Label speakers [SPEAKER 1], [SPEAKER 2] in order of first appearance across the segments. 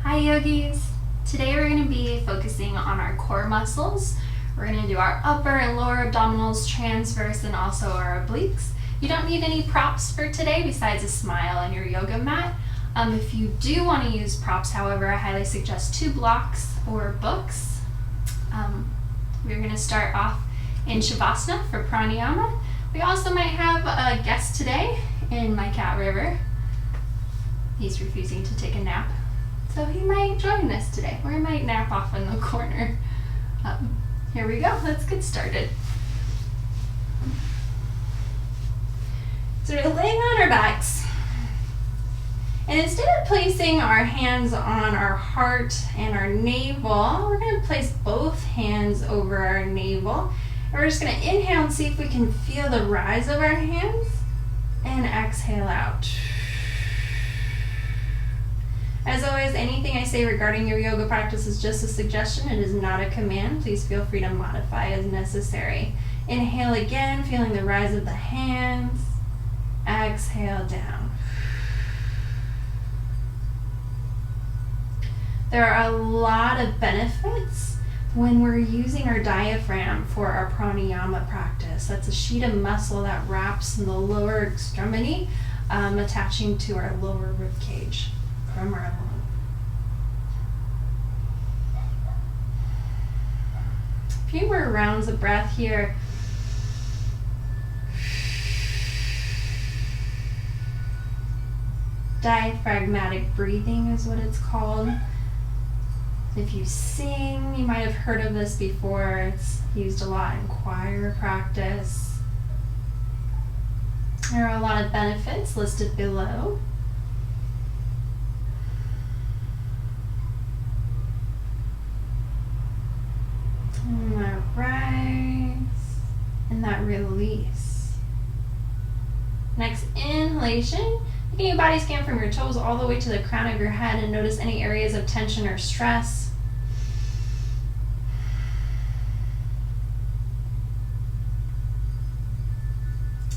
[SPEAKER 1] Hi yogis! Today we're going to be focusing on our core muscles. We're going to do our upper and lower abdominals, transverse, and also our obliques. You don't need any props for today besides a smile and your yoga mat. If you do want to use props, however, I highly suggest 2 blocks or books. We're going to start off in Shavasana for pranayama. We also might have a guest today in my cat River. He's refusing to take a nap, so he might join us today, or he might nap off in the corner. Here we go, let's get started. So we're laying on our backs, and instead of placing our hands on our heart and our navel, we're going to place both hands over our navel. And we're just going to inhale and see if we can feel the rise of our hands, and exhale out. As always, anything I say regarding your yoga practice is just a suggestion. It is not a command. Please feel free to modify as necessary. Inhale again, feeling the rise of the hands. Exhale down. There are a lot of benefits when we're using our diaphragm for our pranayama practice. That's a sheet of muscle that wraps in the lower extremity, attaching to our lower rib cage from our lung. A few more rounds of breath here. Diaphragmatic breathing is what it's called. If you sing, you might have heard of this before. It's used a lot in choir practice. There are a lot of benefits listed below. And that rise and that release. Next inhalation. Taking a body scan from your toes all the way to the crown of your head and notice any areas of tension or stress.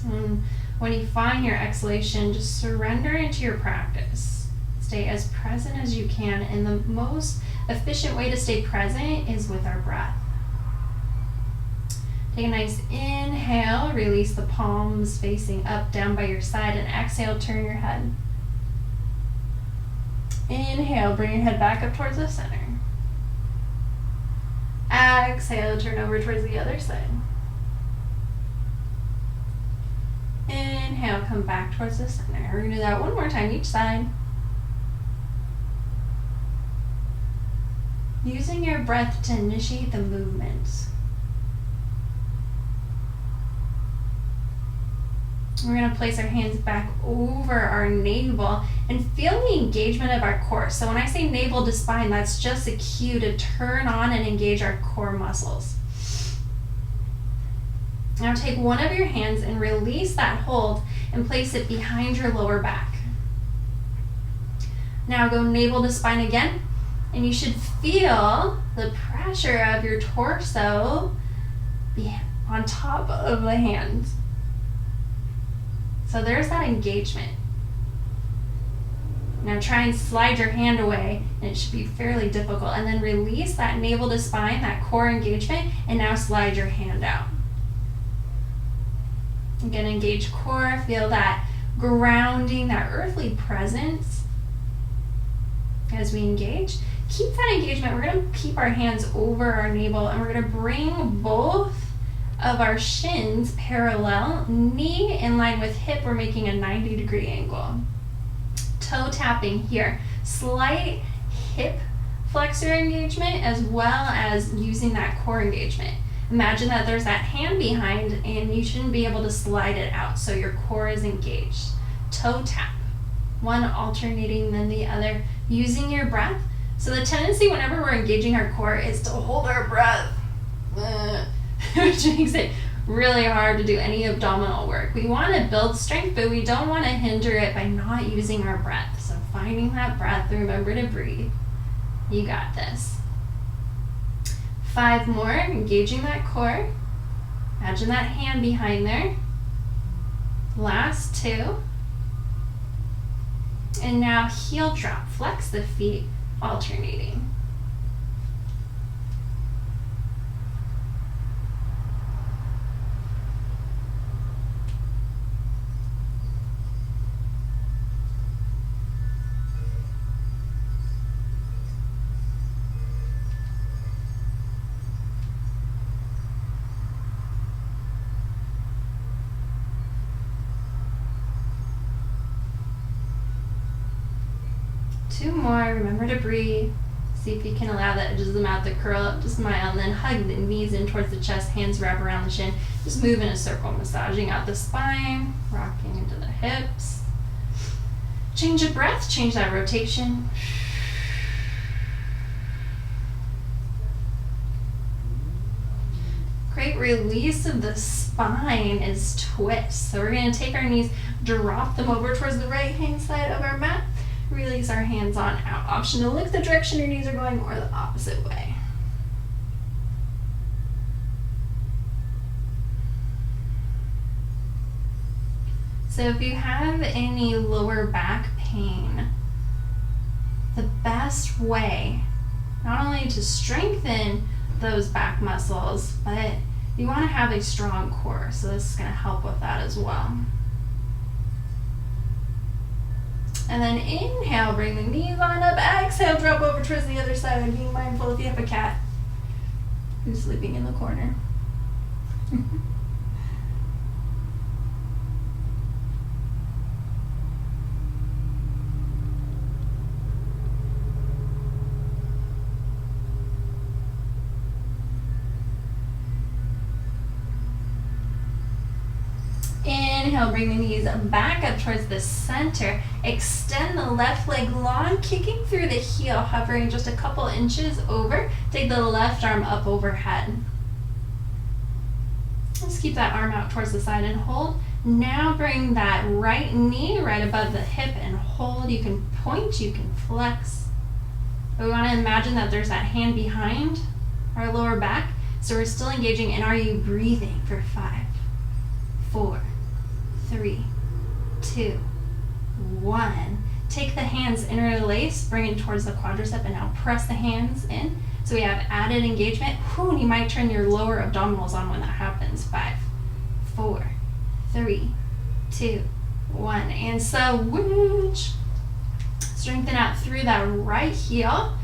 [SPEAKER 1] And when you find your exhalation, just surrender into your practice. Stay as present as you can, and the most efficient way to stay present is with our breath. Take a nice inhale, release the palms facing up, down by your side, and exhale, turn your head. Inhale, bring your head back up towards the center. Exhale, turn over towards the other side. Inhale, come back towards the center. We're going to do that one more time each side. Using your breath to initiate the movement. We're going to place our hands back over our navel and feel the engagement of our core. So when I say navel to spine, that's just a cue to turn on and engage our core muscles. Now take one of your hands and release that hold and place it behind your lower back. Now go navel to spine again, and you should feel the pressure of your torso on top of the hands. So there's that engagement. Now try and slide your hand away, and it should be fairly difficult. And then release that navel to spine, that core engagement, and now slide your hand out. Again, engage core, feel that grounding, that earthly presence as we engage. Keep that engagement. We're going to keep our hands over our navel, and we're going to bring both of our shins parallel, knee in line with hip. We're making a 90-degree angle. Toe tapping here. Slight hip flexor engagement as well as using that core engagement. Imagine that there's that hand behind, and you shouldn't be able to slide it out, so your core is engaged. Toe tap. One alternating then the other, using your breath. So the tendency whenever we're engaging our core is to hold our breath, which makes it really hard to do any abdominal work. We want to build strength, but we don't want to hinder it by not using our breath. So finding that breath, remember to breathe. You got this. 5 more, engaging that core. Imagine that hand behind there. Last 2. And now heel drop. Flex the feet. alternating. Two more. Remember to breathe. See if you can allow the edges of the mouth to curl up to smile, and then hug the knees in towards the chest, hands wrap around the shin. Just move in a circle, massaging out the spine, rocking into the hips. Change of breath, change that rotation. Great release of the spine is twist. So we're going to take our knees, drop them over towards the right hand side of our mat. Release our hands on out. Option to look the direction your knees are going or the opposite way. So if you have any lower back pain, the best way, not only to strengthen those back muscles, but you want to have a strong core. So this is going to help with that as well. And then inhale, bring the knees on up. Exhale, drop over towards the other side. And being mindful if you have a cat who's sleeping in the corner. Inhale, bring the knees back up towards the center. Extend the left leg long, kicking through the heel, hovering just a couple inches over. Take the left arm up overhead. Just keep that arm out towards the side and hold. Now bring that right knee right above the hip and hold. You can point, you can flex. But we want to imagine that there's that hand behind our lower back. So we're still engaging, and are you breathing for 5, 4, 3, 2, 1. Take the hands interlace, bring it towards the quadricep, and now press the hands in. So we have added engagement. Whew, and you might turn your lower abdominals on when that happens. 5, 4, 3, 2, 1. And switch. Strengthen out through that right heel.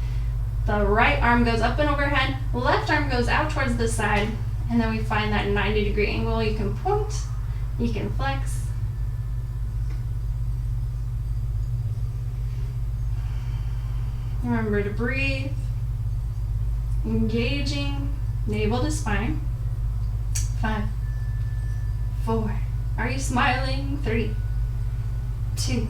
[SPEAKER 1] The right arm goes up and overhead. Left arm goes out towards the side. And then we find that 90-degree angle. You can point. You can flex. Remember to breathe. Engaging navel to spine. 5, 4. Are you smiling? 3, 2,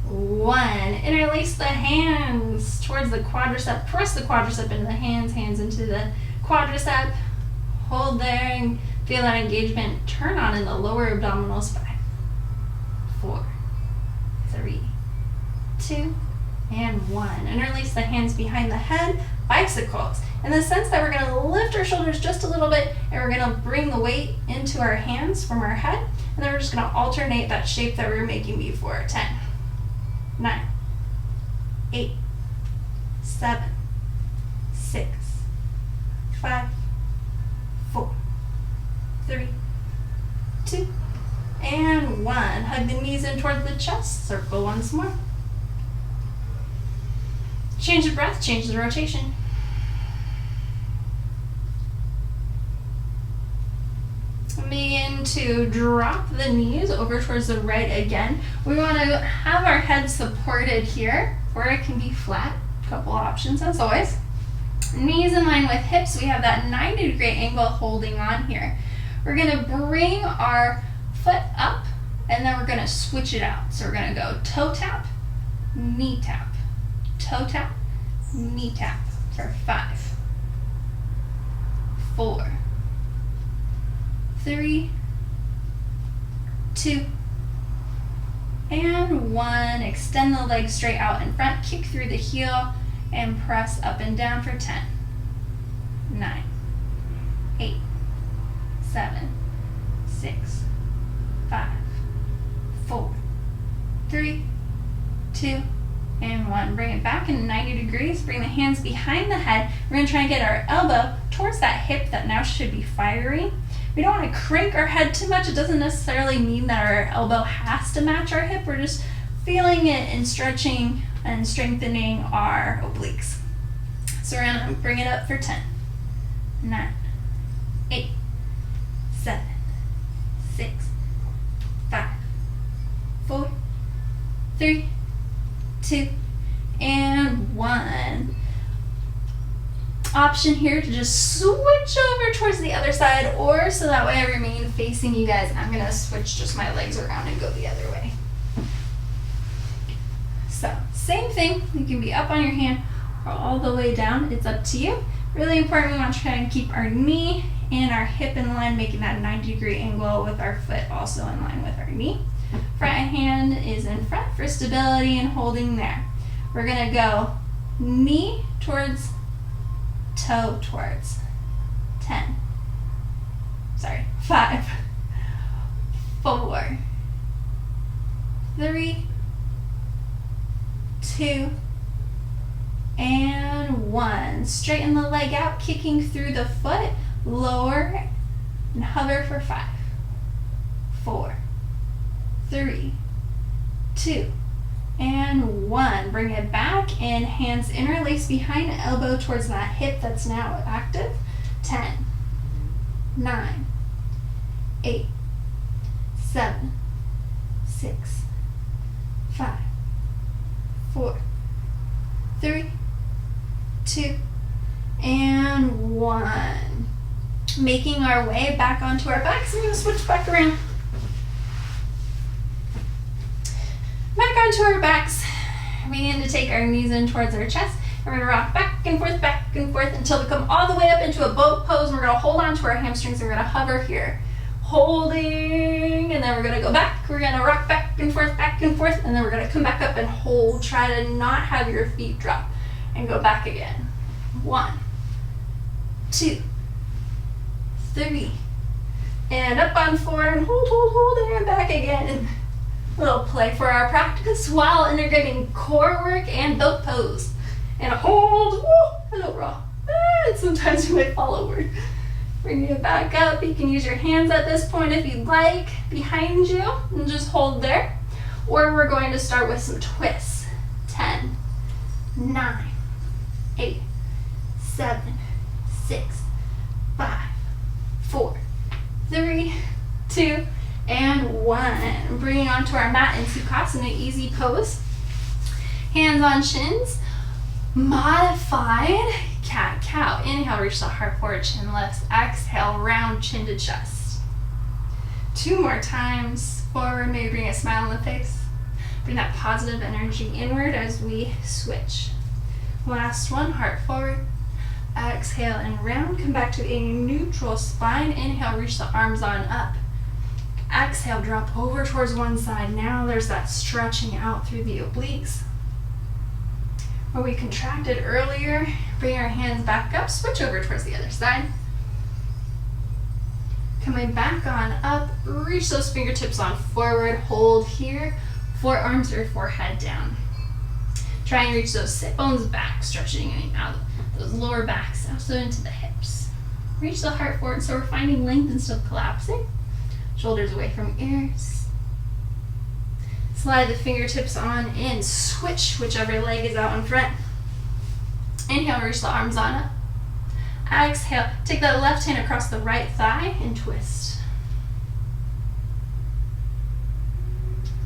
[SPEAKER 1] 1. Interlace the hands towards the quadricep. Press the quadricep into the hands, hands into the quadricep. Hold there and feel that engagement turn on in the lower abdominals. 5, 4, 3, 2, and 1. Interlace the hands behind the head, bicycles. In the sense that we're going to lift our shoulders just a little bit, and we're going to bring the weight into our hands from our head, and then we're just going to alternate that shape that we were making before. 10, 9, 8, 7, 6, 5, 4, 3, 2, and 1. Hug the knees in towards the chest. Circle once more. Change the breath, change the rotation. Begin to drop the knees over towards the right again. We want to have our head supported here, or it can be flat. A couple options as always. Knees in line with hips. We have that 90-degree angle holding on here. We're going to bring our foot up, and then we're going to switch it out. So we're going to go toe tap, knee tap, toe tap, knee tap for 5, 4, 3, 2, and 1. Extend the legs straight out in front, kick through the heel, and press up and down for 10, 9, 8, 7, 6, 5, 4, 3, 2, and 1. Bring it back in 90 degrees. Bring the hands behind the head. We're going to try and get our elbow towards that hip that now should be firing. We don't want to crank our head too much. It doesn't necessarily mean that our elbow has to match our hip. We're just feeling it and stretching and strengthening our obliques. So we're going to bring it up for 10, 9, 8, 7, 6, 5, 4, 3, 2, and 1. Option here to just switch over towards the other side, or so that way I remain facing you guys, I'm going to switch just my legs around and go the other way. So same thing, you can be up on your hand or all the way down, it's up to you. Really important, we want to try and keep our knee and our hip in line, making that 90-degree angle with our foot also in line with our knee. Front hand is in front for stability and holding there. We're going to go knee towards toe towards. 5, 4, 3, 2, and 1. Straighten the leg out, kicking through the foot, lower, and hover for 5, 4, 3, 2, and 1. Bring it back and hands interlace behind, elbow towards that hip that's now active. 10, 9, 8, 7, 6, 5, 4, 3, 2, and 1. Making our way back onto our backs. We're going to switch back around. Back onto our backs. We need to take our knees in towards our chest. We're going to rock back and forth until we come all the way up into a boat pose. We're going to hold on to our hamstrings. We're going to hover here. Holding, and then we're going to go back. We're going to rock back and forth, and then we're going to come back up and hold. Try to not have your feet drop and go back again. 1, 2, 3, and up on 4, and hold, and back again. And little play for our practice while integrating core work and boat pose. And a hold, hello raw. And sometimes you might fall over. Bring it back up. You can use your hands at this point if you'd like, behind you, and just hold there. Or we're going to start with some twists. 10, 9, 8, 7, 6, 5, 4, 3, 2, and 1. Bringing onto our mat in Sukhasana, easy pose. Hands on shins. Modified cat-cow. Inhale, reach the heart forward, chin lifts. Exhale, round chin to chest. 2 more times. Forward, maybe bring a smile on the face. Bring that positive energy inward as we switch. Last one, heart forward. Exhale and round. Come back to a neutral spine. Inhale, reach the arms on up. Exhale, drop over towards one side. Now there's that stretching out through the obliques. Where we contracted earlier, bring our hands back up, switch over towards the other side. Coming back on up, reach those fingertips on forward, hold here, forearms or forehead down. Try and reach those sit bones back, stretching out those lower backs, also into the hips. Reach the heart forward so we're finding length instead of collapsing. Shoulders away from ears. Slide the fingertips on in, switch whichever leg is out in front. Inhale, reach the arms on up. Exhale, take that left hand across the right thigh and twist.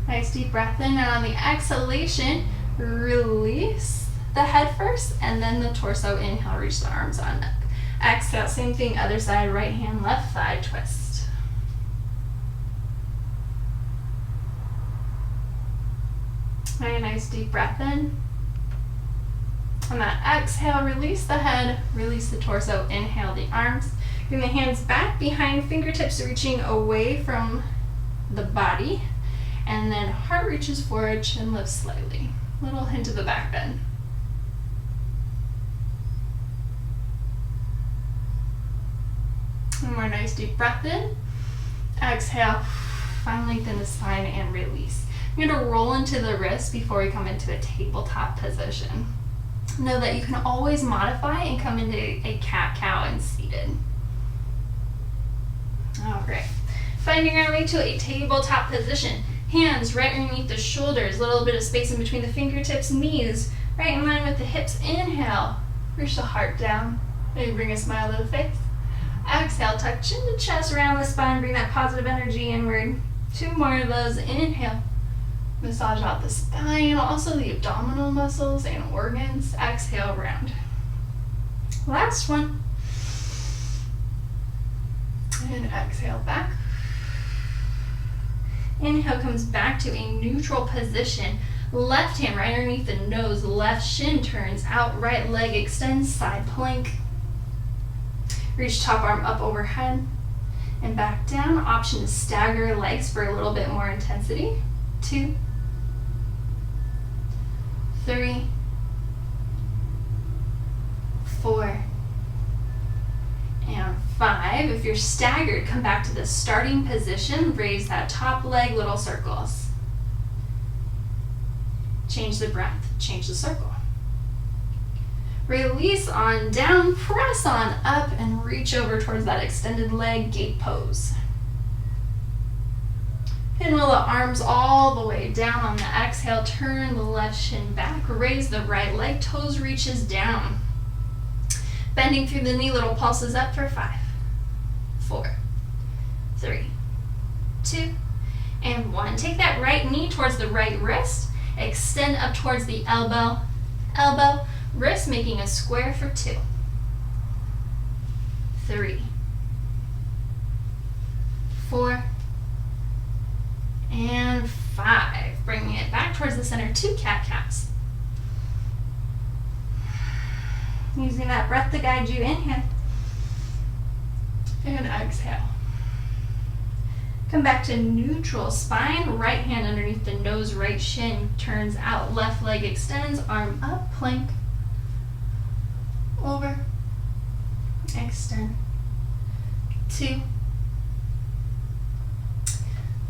[SPEAKER 1] Nice deep breath in, and on the exhalation, release the head first and then the torso. Inhale, reach the arms on up. Exhale, same thing, other side, right hand, left thigh, twist. Nice deep breath in. On that exhale, release the head, release the torso, inhale the arms. Bring the hands back behind, fingertips reaching away from the body. And then heart reaches forward, chin lifts slightly. Little hint of the back bend. One more nice deep breath in. Exhale, find length in the spine and release. You're going to roll into the wrist before we come into a tabletop position. Know that you can always modify and come into a cat-cow and seated. All right. Finding our way to a tabletop position. Hands right underneath the shoulders, a little bit of space in between the fingertips, knees right in line with the hips. Inhale, reach the heart down. Maybe bring a smile to the face. Exhale, tuck chin to chest, around the spine, bring that positive energy inward. 2 more of those. Inhale, massage out the spine, also the abdominal muscles and organs. Exhale, round. Last one. And exhale back. Inhale comes back to a neutral position. Left hand right underneath the nose, left shin turns out, right leg extends, side plank. Reach top arm up overhead and back down. Option to stagger legs for a little bit more intensity. 2, 3, 4, and 5. If you're staggered, come back to the starting position. Raise that top leg, little circles. Change the breath, change the circle. Release on down, press on up, and reach over towards that extended leg, gate pose. Pinwheel the arms all the way down on the exhale. Turn the left shin back, raise the right leg, toes reaches down. Bending through the knee, little pulses up for 5, 4, 3, 2, and 1. Take that right knee towards the right wrist. Extend up towards the elbow, elbow, wrist making a square for 2, 3, 4, and 5. Bringing it back towards the center, 2 cat-cows. Using that breath to guide you. Inhale and exhale. Come back to neutral spine. Right hand underneath the nose, right shin turns out, left leg extends, arm up, plank, over, extend. 2,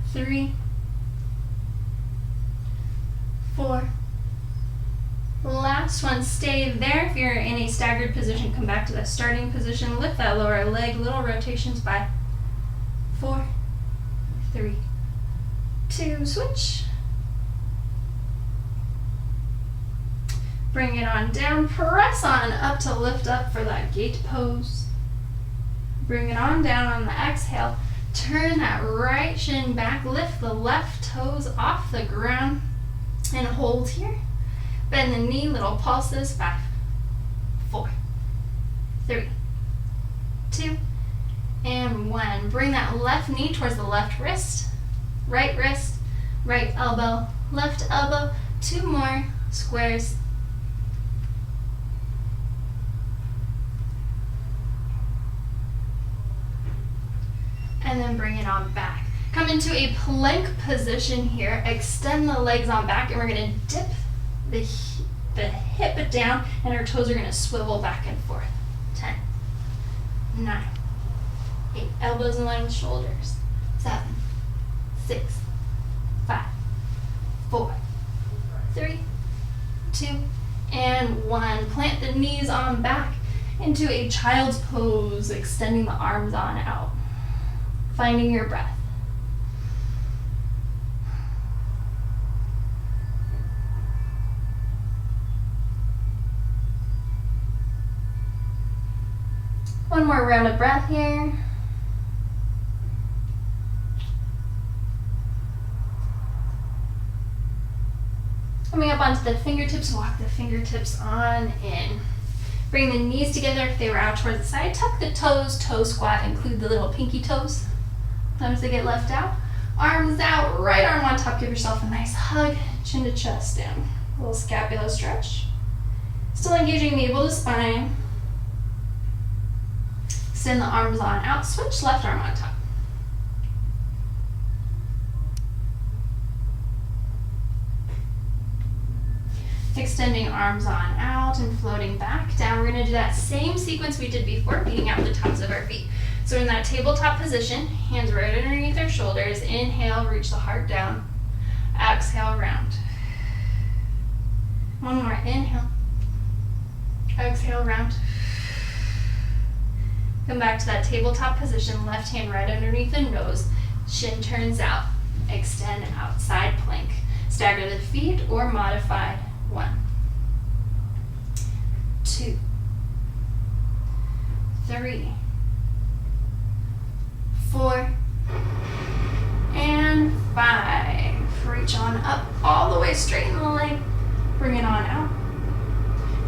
[SPEAKER 1] 3, 4. Last one, stay there. If you're in a staggered position, come back to the starting position. Lift that lower leg, little rotations. 5, 4, 3, 2, switch. Bring it on down, press on up to lift up for that gate pose. Bring it on down on the exhale. Turn that right shin back, lift the left toes off the ground and hold here. Bend the knee, little pulses. 5, 4, 3, 2, and 1. Bring that left knee towards the left wrist, right elbow, left elbow. 2 more squares. And then bring it on back. Come into a plank position here. Extend the legs on back, and we're going to dip the hip down, and our toes are going to swivel back and forth. 10, 9, 8. Elbows in line with shoulders. 7, 6, 5, 4, 3, 2, and 1. Plant the knees on back into a child's pose, extending the arms on out. Finding your breath. One more round of breath here. Coming up onto the fingertips, walk the fingertips on in. Bring the knees together if they were out towards the side. Tuck the toes, toe squat, include the little pinky toes. Sometimes they get left out. Arms out, right arm on top, give yourself a nice hug, chin to chest down. A little scapula stretch. Still engaging navel to spine. Extend the arms on out, switch left arm on top. Extending arms on out and floating back down. We're going to do that same sequence we did before, beating out the tops of our feet. So in that tabletop position, hands right underneath our shoulders. Inhale, reach the heart down. exhale, round. One more, inhale. Exhale, round. Come back to that tabletop position, left hand right underneath the nose, shin turns out, extend out, side plank. Stagger the feet or modified. 1, 2, 3, 4, and 5. Reach on up, all the way, straighten the leg, bring it on out.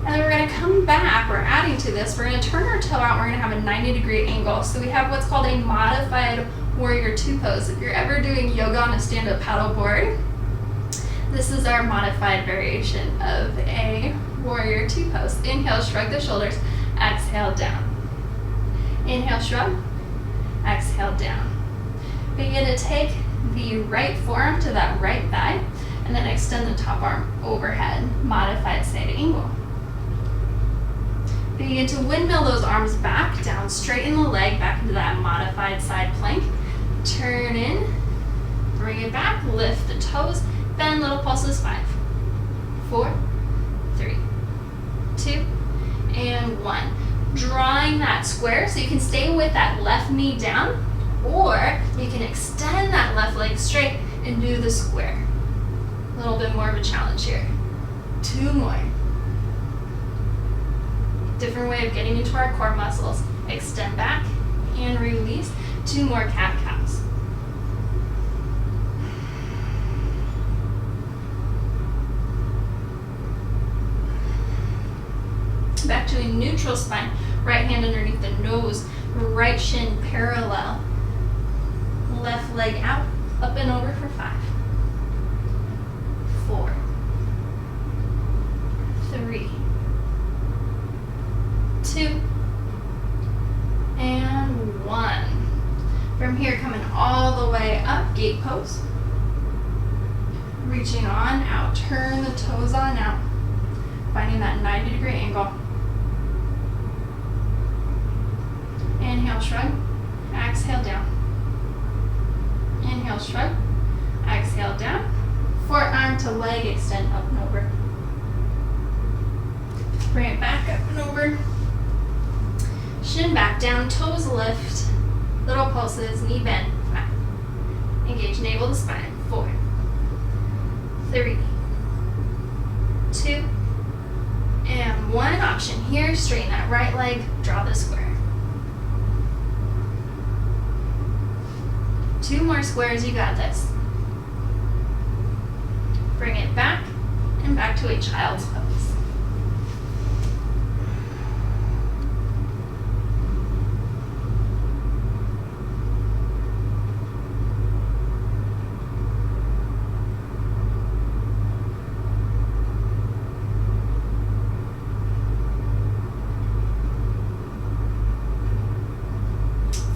[SPEAKER 1] And then we're gonna come back, we're adding to this, we're gonna turn our toe out, we're gonna have a 90-degree angle. So we have what's called a modified warrior two pose. If you're ever doing yoga on a stand-up paddle board, this is our modified variation of a warrior two pose. Inhale, shrug the shoulders, exhale, down. Inhale, shrug, exhale, down. Begin to take the right forearm to that right thigh, and then extend the top arm overhead, modified side angle. Begin to windmill those arms back, down, straighten the leg back into that modified side plank. Turn in, bring it back, lift the toes, bend little pulses, 5, 4, 3, 2, and 1. Drawing that square so you can stay with that left knee down, or you can extend that left leg straight and do the square. A little bit more of a challenge here. 2 more. Different way of getting into our core muscles. Extend back and release. 2 more cat-cows. Back to a neutral spine. Right hand underneath the nose. Right shin parallel. Left leg out. Up and over for 5. 4. 3. 2. And 1. From here, coming all the way up, gate pose. Reaching on out. Turn the toes on out. Finding that 90-degree angle. Inhale, shrug. Exhale, down. Inhale, shrug. Exhale, down. Forearm to leg, extend up and over. Bring it back up and over. Shin back down, toes lift. Little pulses, knee bend. 5. Engage navel to spine. 4, 3, 2, and 1. Option here, straighten that right leg, draw the square. 2 more squares, you got this. Bring it back, and back to a child's pose.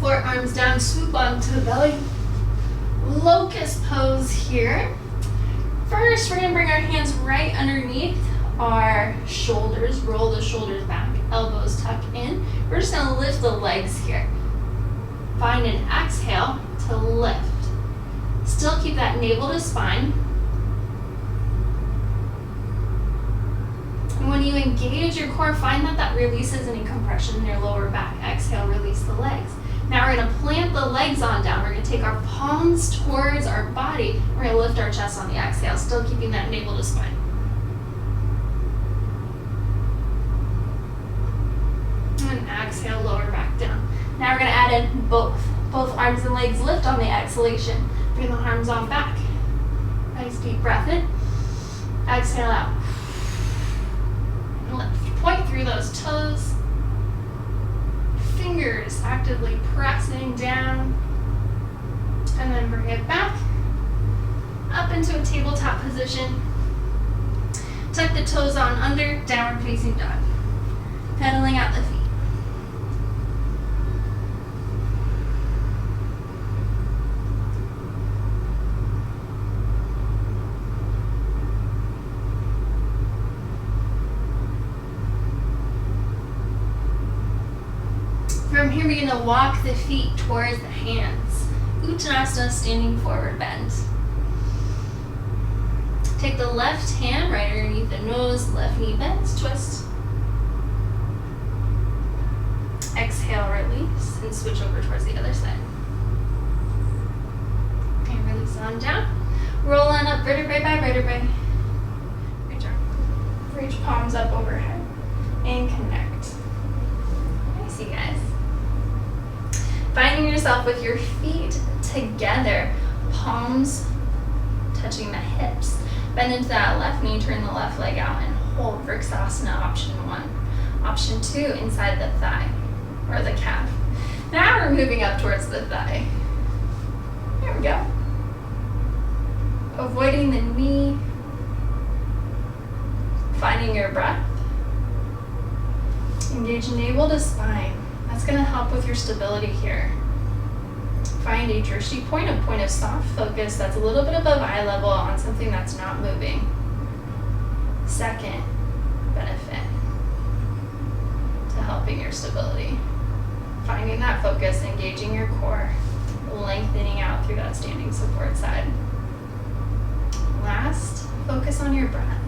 [SPEAKER 1] Forearms down, swoop onto the belly. Locust pose here. First, we're going to bring our hands right underneath our shoulders. Roll the shoulders back, elbows tuck in. We're just going to lift the legs here. Find an exhale to lift. Still keep that navel to spine. And when you engage your core, find that that releases any compression in your lower back. Exhale, release the legs. Now we're going to plant the legs on down. We're going to take our palms towards our body. We're going to lift our chest on the exhale, still keeping that navel to spine. And exhale, lower back down. Now we're going to add in both arms and legs lift on the exhalation. Bring the arms on back. Nice deep breath in. Exhale out. And lift. Point through those toes. Fingers actively pressing down, and then bring it back up into a tabletop position. Tuck the toes on under, downward facing dog. Pedaling out the feet. From here, we're going to walk the feet towards the hands. Uttanasana, standing forward bend. Take the left hand right underneath the nose, left knee bends, twist. Exhale, release, and switch over towards the other side. And release on down. Roll on up vertebrae by vertebrae. Reach arm. Reach palms up overhead. And connect. Nice, you guys. Finding yourself with your feet together, palms touching the hips. Bend into that left knee, turn the left leg out, and hold Vrksasana, option 1. Option 2, inside the thigh, or the calf. Now we're moving up towards the thigh. Here we go. Avoiding the knee, finding your breath. Engage navel to spine. That's going to help with your stability here. Find a drishti point, a point of soft focus that's a little bit above eye level on something that's not moving. Second benefit to helping your stability. Finding that focus, engaging your core, lengthening out through that standing support side. Last, focus on your breath.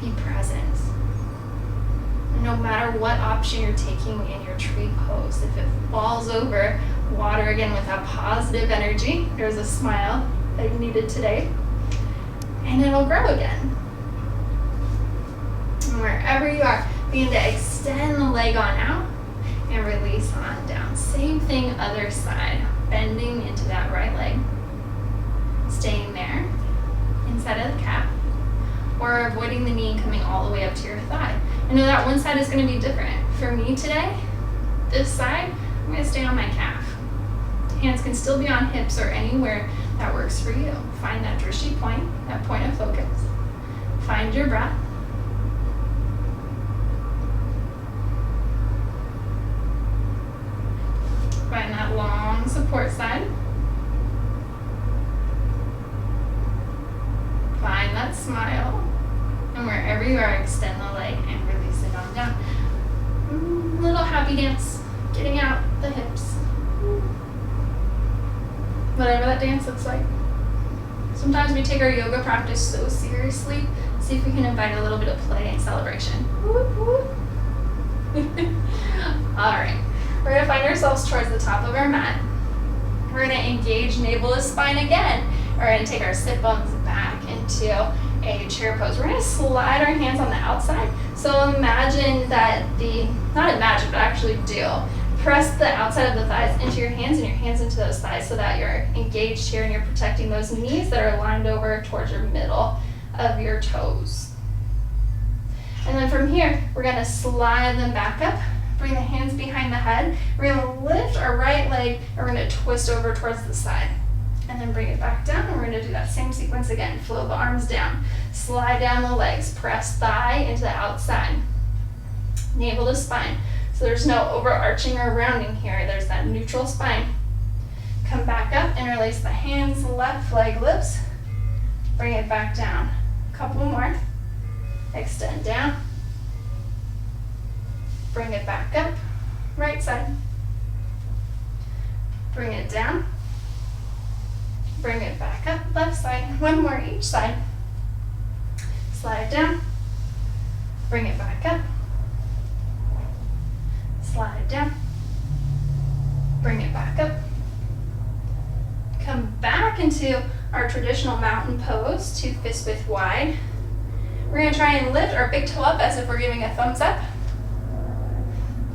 [SPEAKER 1] Be present. No matter what option you're taking in your tree pose, if it falls over, water again with that positive energy. There's a smile that you needed today. And it'll grow again. And wherever you are, begin to extend the leg on out and release on down. Same thing, other side. Bending into that right leg. Staying there, inside of the calf. Or avoiding the knee coming all the way up to your thigh. I know that one side is going to be different. For me today, this side, I'm going to stay on my calf. Hands can still be on hips or anywhere that works for you. Find that drishti point, that point of focus. Find your breath. Find that long support side. Find that smile. And wherever you are, extend the leg and release it on down. Little happy dance, getting out the hips. Whatever that dance looks like. Sometimes we take our yoga practice so seriously. See if we can invite a little bit of play and celebration. Alright, we're going to find ourselves towards the top of our mat. We're going to engage navel to spine again. We're going to take our sit bones back into a chair pose. We're going to slide our hands on the outside. So imagine that not imagine, but actually do. Press the outside of the thighs into your hands and your hands into those thighs so that you're engaged here and you're protecting those knees that are lined over towards your middle of your toes. And then from here, we're going to slide them back up. Bring the hands behind the head. We're going to lift our right leg and we're going to twist over towards the side. And then bring it back down, and we're going to do that same sequence again. Flow the arms down. Slide down the legs. Press thigh into the outside. Navel to spine. So there's no overarching or rounding here. There's that neutral spine. Come back up, interlace the hands, left leg lifts. Bring it back down. Couple more. Extend down. Bring it back up. Right side. Bring it down. Bring it back up, left side. One more each side. Slide down. Bring it back up. Slide down. Bring it back up. Come back into our traditional mountain pose, 2 fists width wide. We're going to try and lift our big toe up as if we're giving a thumbs up.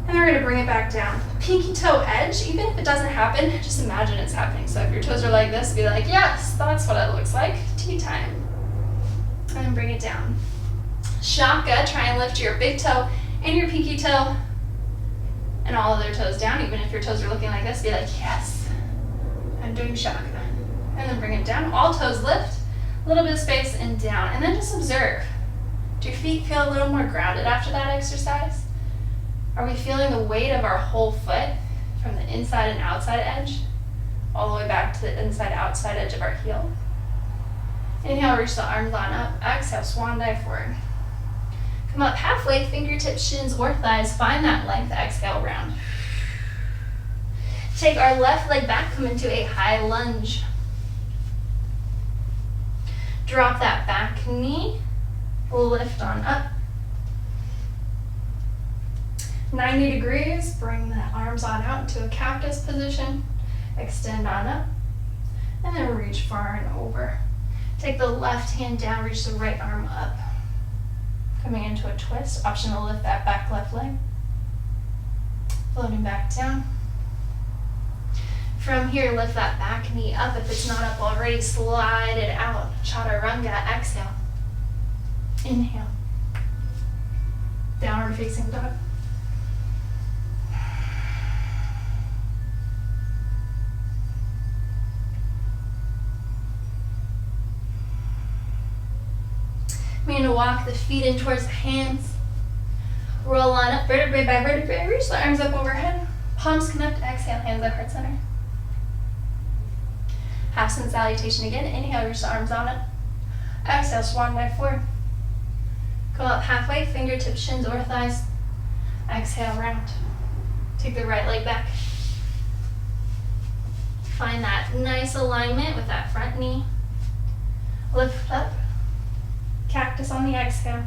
[SPEAKER 1] And we're going to bring it back down. Pinky toe edge, even if it doesn't happen, just imagine it's happening. So if your toes are like this, be like, yes, that's what it looks like. Tea time. And then bring it down. Shaka, try and lift your big toe and your pinky toe and all other toes down. Even if your toes are looking like this, be like, yes, I'm doing shaka. And then bring it down. All toes lift, a little bit of space and down. And then just observe. Do your feet feel a little more grounded after that exercise? Are we feeling the weight of our whole foot from the inside and outside edge all the way back to the inside outside edge of our heel? Inhale, reach the arms on up. Exhale, swan dive forward. Come up halfway, fingertips, shins, or thighs. Find that length. Exhale, round. Take our left leg back, come into a high lunge. Drop that back knee, lift on up. 90 degrees, bring the arms on out into a cactus position. Extend on up, and then reach far and over. Take the left hand down, reach the right arm up. Coming into a twist, option to lift that back left leg. Floating back down. From here, lift that back knee up. If it's not up already, slide it out. Chaturanga, exhale. Inhale. Downward facing dog. We're going to walk the feet in towards the hands. Roll on up, vertebrae by vertebrae. Reach the arms up overhead. Palms connect. Exhale, hands at heart center. Half sun salutation again. Inhale, reach the arms on up. Exhale, swan dive forward. Go up halfway, fingertips, shins, or thighs. Exhale, round. Take the right leg back. Find that nice alignment with that front knee. Lift up. Cactus on the exhale.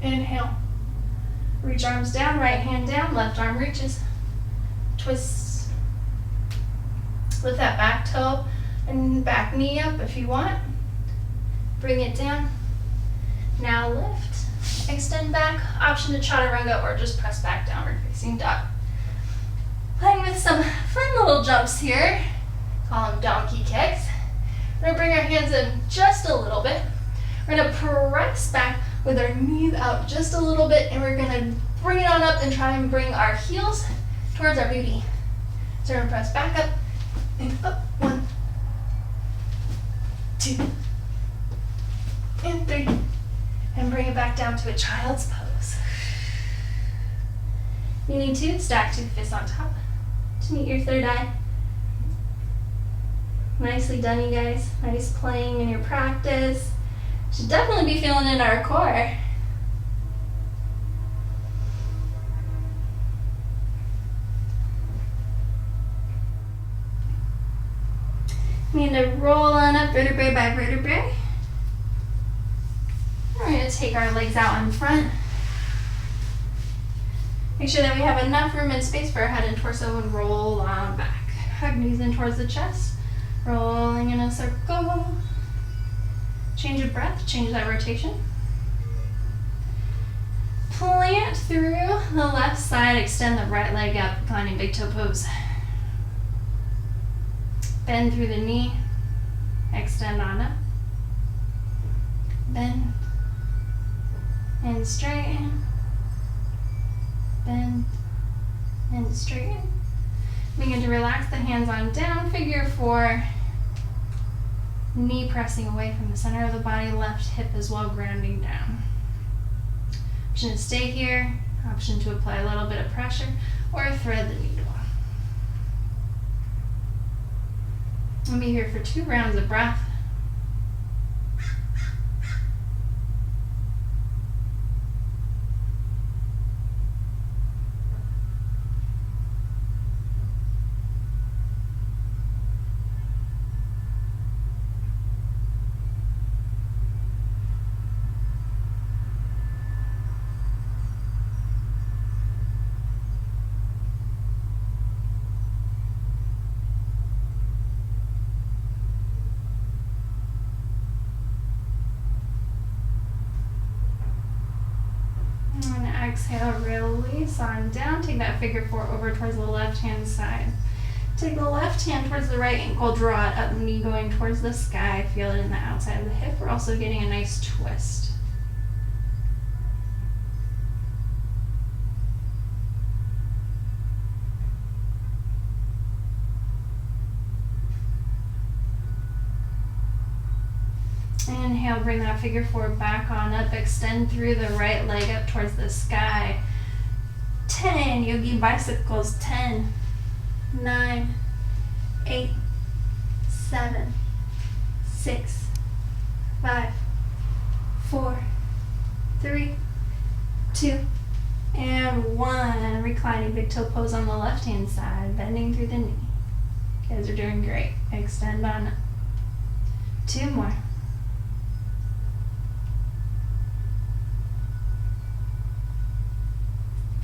[SPEAKER 1] Inhale. Reach arms down, right hand down, left arm reaches. Twist. Lift that back toe and back knee up if you want. Bring it down. Now lift. Extend back. Option to chaturanga or just press back downward facing dog. Playing with some fun little jumps here. Call them donkey kicks. We're going to bring our hands in just a little bit. We're going to press back with our knees out just a little bit, and we're going to bring it on up and try and bring our heels towards our booty. So we're going to press back up and up. 1, 2, and 3. And bring it back down to a child's pose. You need to stack 2 fists on top to meet your third eye. Nicely done, you guys. Nice playing in your practice. Should definitely be feeling in our core. I'm going to roll on up vertebrae by vertebrae. We're going to take our legs out in front. Make sure that we have enough room and space for our head and torso, and roll on back. Hug knees in towards the chest. Rolling in a circle. Change of breath, change that rotation. Plant through the left side, extend the right leg up, reclining big toe pose. Bend through the knee, extend on up. Bend and straighten. Bend and straighten. Begin to relax the hands on down, figure 4. Knee pressing away from the center of the body, left hip as well, grounding down. Option to stay here, option to apply a little bit of pressure, or thread the needle. I'll be here for 2 rounds of breath. Exhale, release on down. Take that figure 4 over towards the left hand side. Take the left hand towards the right ankle, draw it up, knee going towards the sky. Feel it in the outside of the hip. We're also getting a nice twist. Inhale, bring that figure 4 back on up. Extend through the right leg up towards the sky. 10, yogi bicycles. 10, 9, 8, 7, 6, 5, 4, 3, 2, and 1. Reclining big toe pose on the left hand side, bending through the knee. You guys are doing great. Extend on up. 2 more.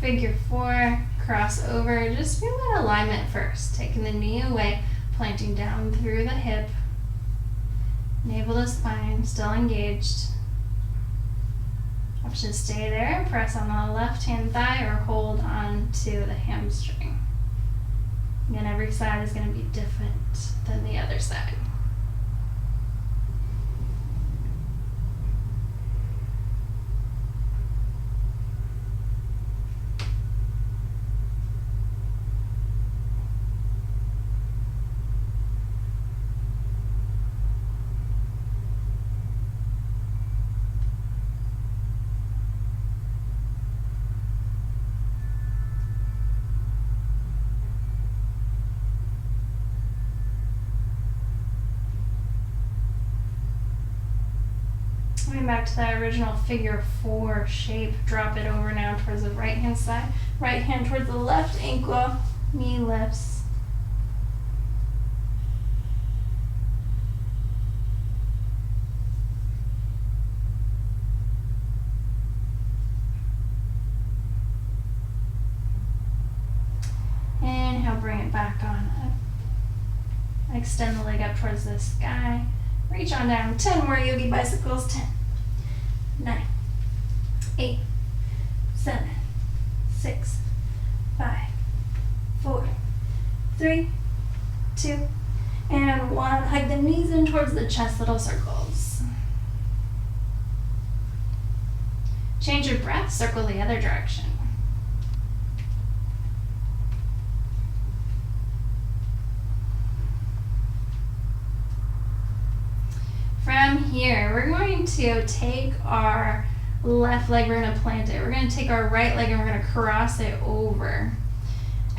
[SPEAKER 1] figure four, cross over. Just feel that alignment first. Taking the knee away, planting down through the hip. Navel to spine, still engaged. Option stay there, press on the left hand thigh or hold on to the hamstring. Again, every side is going to be different than the other side. Going back to that original figure four shape, drop it over now towards the right hand side. Right hand towards the left ankle, knee lifts. Inhale, bring it back on up. Extend the leg up towards the sky. Reach on down. 10 more yogi bicycles. 10, 9, 8, 7, 6, 5, 4, 3, 2, and 1. Hug the knees in towards the chest, little circles. Change your breath, circle the other direction. From here, we're going to take our left leg, we're going to plant it. We're going to take our right leg and we're going to cross it over.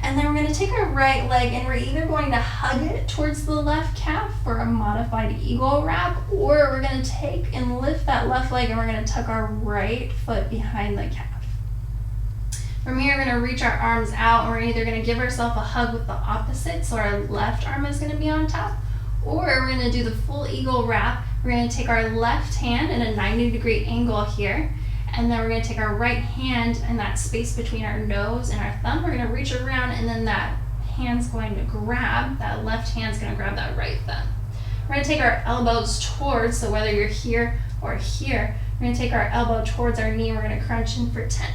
[SPEAKER 1] And then we're going to take our right leg and we're either going to hug it towards the left calf for a modified eagle wrap, or we're going to take and lift that left leg and we're going to tuck our right foot behind the calf. From here, we're going to reach our arms out and we're either going to give ourselves a hug with the opposite, so our left arm is going to be on top, or we're going to do the full eagle wrap. We're going to take our left hand in a 90-degree angle here, and then we're going to take our right hand in that space between our nose and our thumb. We're going to reach around, and then that hand's going to grab, that left hand's going to grab that right thumb. We're going to take our elbows towards, so whether you're here or here, we're going to take our elbow towards our knee. We're going to crunch in for 10,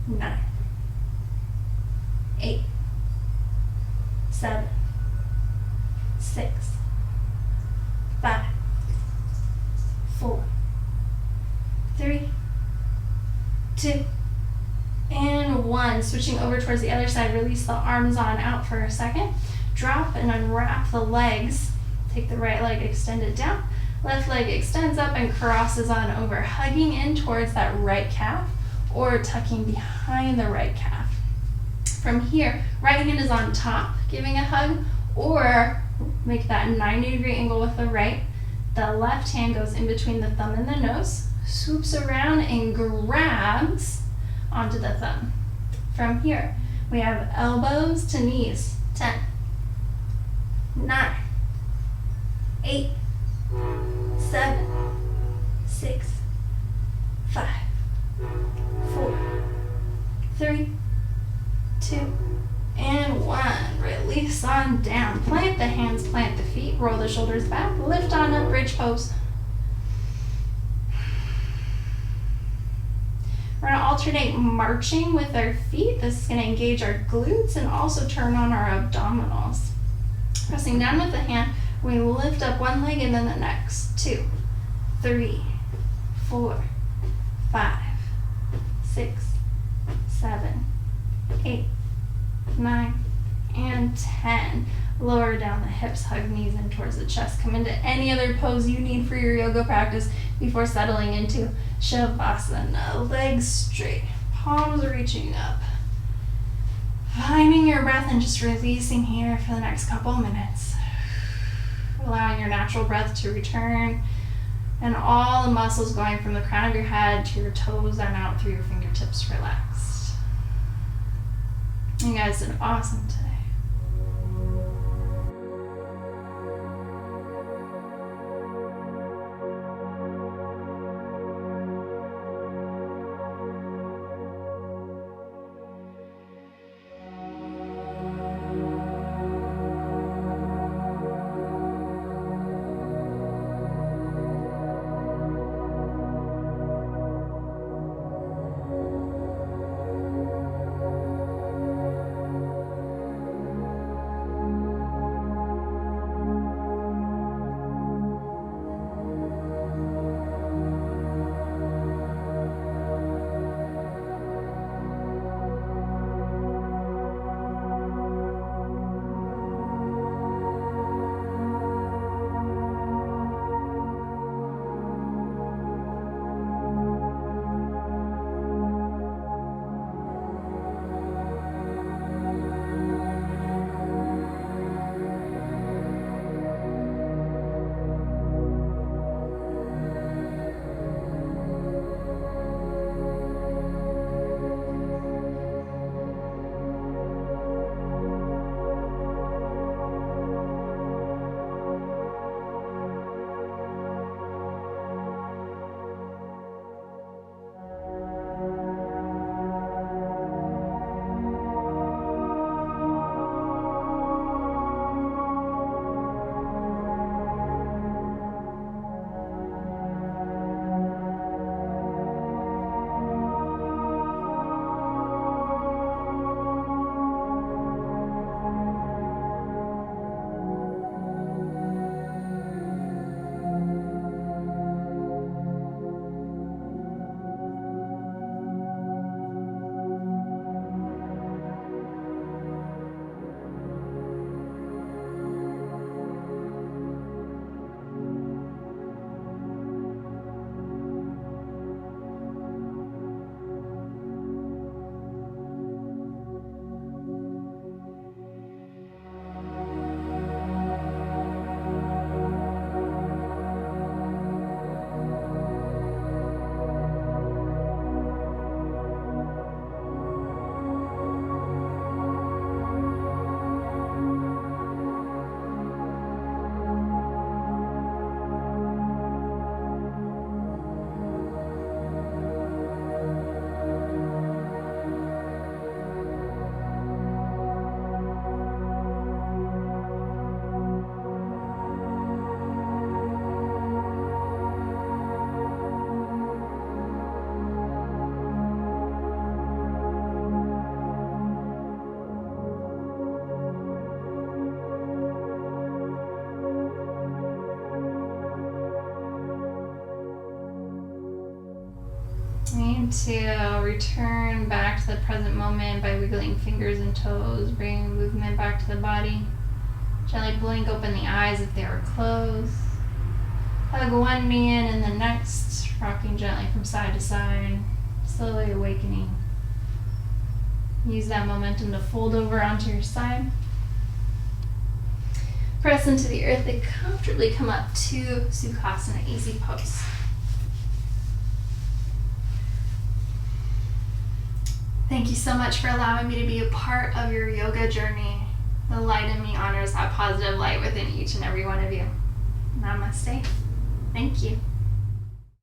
[SPEAKER 1] 9, 8, 7, 6, 5, 4, 3, 2, and 1. Switching over towards the other side, release the arms on out for a second. Drop and unwrap the legs. Take the right leg, extend it down. Left leg extends up and crosses on over, hugging in towards that right calf or tucking behind the right calf. From here, right hand is on top, giving a hug, or make that 90-degree angle with the right. The left hand goes in between the thumb and the nose, swoops around and grabs onto the thumb. From here, we have elbows to knees. 10, 9, 8, 7, 6, 5, 4, 3, 2, and 1. Release on down. Plant the hands, plant the feet, roll the shoulders back, lift on up, bridge pose. We're going to alternate marching with our feet. This is going to engage our glutes and also turn on our abdominals. Pressing down with the hand, we lift up one leg and then the next. 2, 3, 4, 5, 6, 7, 8, 9, and 10. Lower down the hips, hug knees in towards the chest. Come into any other pose you need for your yoga practice before settling into Shavasana. Legs straight, palms reaching up. Finding your breath and just releasing here for the next couple minutes. Allowing your natural breath to return, and all the muscles going from the crown of your head to your toes and out through your fingertips relaxed. You guys did awesome today. We need to return back to the present moment by wiggling fingers and toes, bringing movement back to the body. Gently blink open the eyes if they are closed. Hug one knee in and the next, rocking gently from side to side, slowly awakening. Use that momentum to fold over onto your side. Press into the earth and comfortably come up to Sukhasana, easy pose. Thank you so much for allowing me to be a part of your yoga journey. The light in me honors that positive light within each and every one of you. Namaste. Thank you.